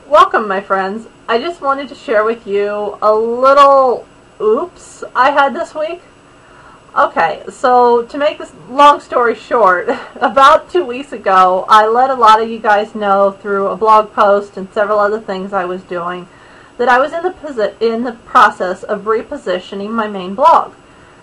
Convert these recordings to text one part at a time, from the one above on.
Welcome, my friends. I just wanted to share with you a little oops I had this week. Okay, so to make this long story short, about 2 weeks ago, I let a lot of you guys know through a blog post and several other things I was doing that I was in the process of repositioning my main blog.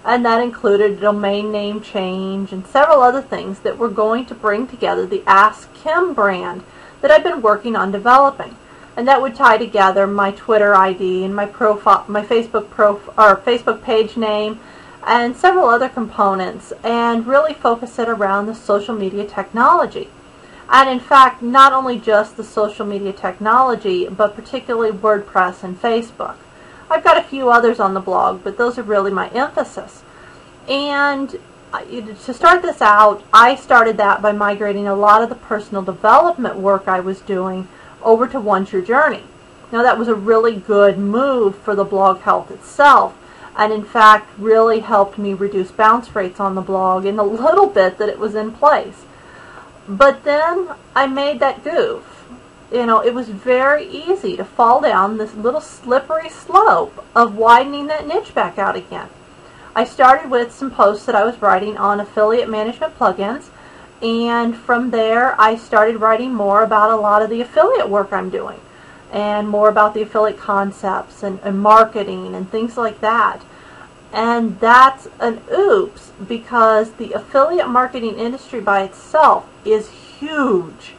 And that included a domain name change and several other things that were going to bring together the Ask Kim brand that I've been working on developing. And that would tie together my Twitter ID and my profile, my Facebook page name, and several other components, and really focus it around the social media technology. And in fact, not only just the social media technology, but particularly WordPress and Facebook. I've got a few others on the blog, but those are really my emphasis. And to start this out, I started that by migrating a lot of the personal development work I was doing over to Once Your Journey. Now that was a really good move for the blog health itself, and in fact really helped me reduce bounce rates on the blog in the little bit that it was in place. But then I made that goof. It was very easy to fall down this little slippery slope of widening that niche back out again. I started with some posts that I was writing on affiliate management plugins, and from there I started writing more about a lot of the affiliate work I'm doing and more about the affiliate concepts and marketing and things like that. And that's an oops, because the affiliate marketing industry by itself is huge.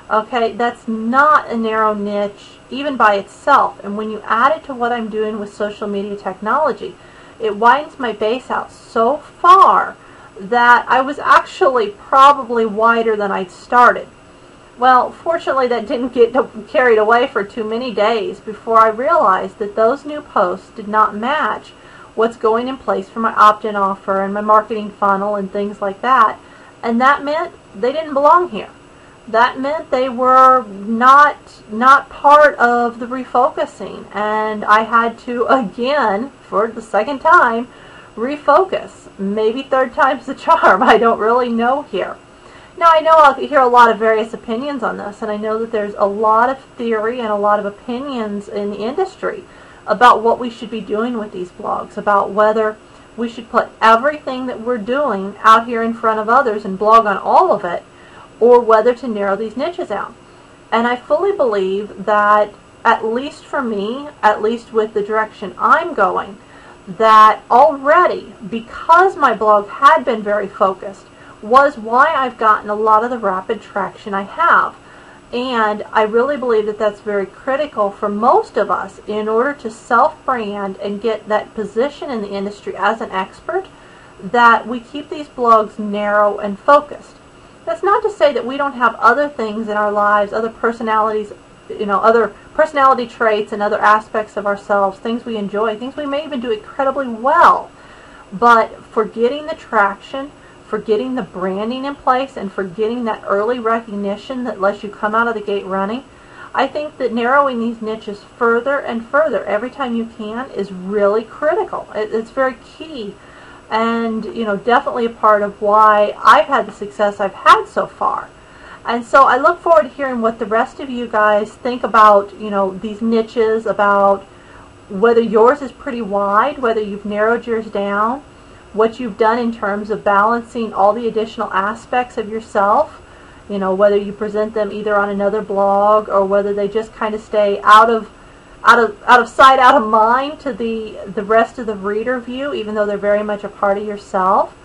Okay, that's not a narrow niche even by itself, and when you add it to what I'm doing with social media technology, it widens my base out so far that I was actually probably wider than I'd started. Well, fortunately that didn't get carried away for too many days before I realized that those new posts did not match what's going in place for my opt-in offer and my marketing funnel and things like that. And that meant they didn't belong here. That meant they were not part of the refocusing, and I had to, again, for the second time, refocus. Maybe third time's the charm. I don't really know here. Now, I know I'll hear a lot of various opinions on this, and I know that there's a lot of theory and a lot of opinions in the industry about what we should be doing with these blogs, about whether we should put everything that we're doing out here in front of others and blog on all of it, or whether to narrow these niches out. And I fully believe that, at least for me, at least with the direction I'm going, that already, because my blog had been very focused, was why I've gotten a lot of the rapid traction I have. And I really believe that that's very critical for most of us in order to self-brand and get that position in the industry as an expert, that we keep these blogs narrow and focused. That's not to say that we don't have other things in our lives, other personalities, other personality traits and other aspects of ourselves, things we enjoy, things we may even do incredibly well. But for getting the traction, for getting the branding in place, and for getting that early recognition that lets you come out of the gate running, I think that narrowing these niches further and further every time you can is really critical. It's very key, and definitely a part of why I've had the success I've had so far. And so I look forward to hearing what the rest of you guys think about these niches, about whether yours is pretty wide, whether you've narrowed yours down, what you've done in terms of balancing all the additional aspects of yourself, whether you present them either on another blog or whether they just kind of stay out of sight, out of mind to the rest of the reader view, even though they're very much a part of yourself.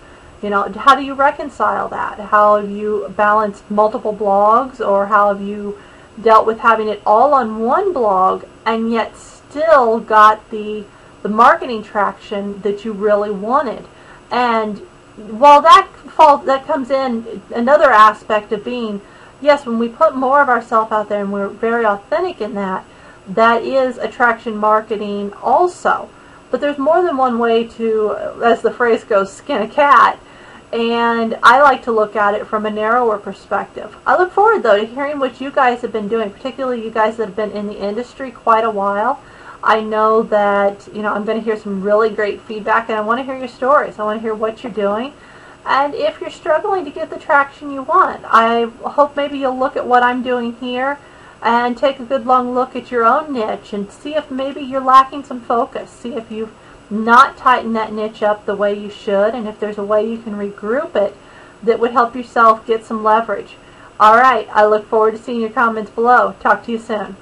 How do you reconcile that? How have you balanced multiple blogs, or how have you dealt with having it all on one blog and yet still got the marketing traction that you really wanted? And while that comes in another aspect of being, yes, when we put more of ourselves out there and we're very authentic in that, that is attraction marketing also. But there's more than one way to, as the phrase goes, skin a cat. And I like to look at it from a narrower perspective. I look forward, though, to hearing what you guys have been doing, particularly you guys that have been in the industry quite a while. I know that I'm going to hear some really great feedback, and I want to hear your stories. I want to hear what you're doing. And if you're struggling to get the traction you want, I hope maybe you'll look at what I'm doing here and take a good long look at your own niche and see if maybe you're lacking some focus. See if you've not tightened that niche up the way you should, and if there's a way you can regroup it that would help yourself get some leverage. All right, I look forward to seeing your comments below. Talk to you soon.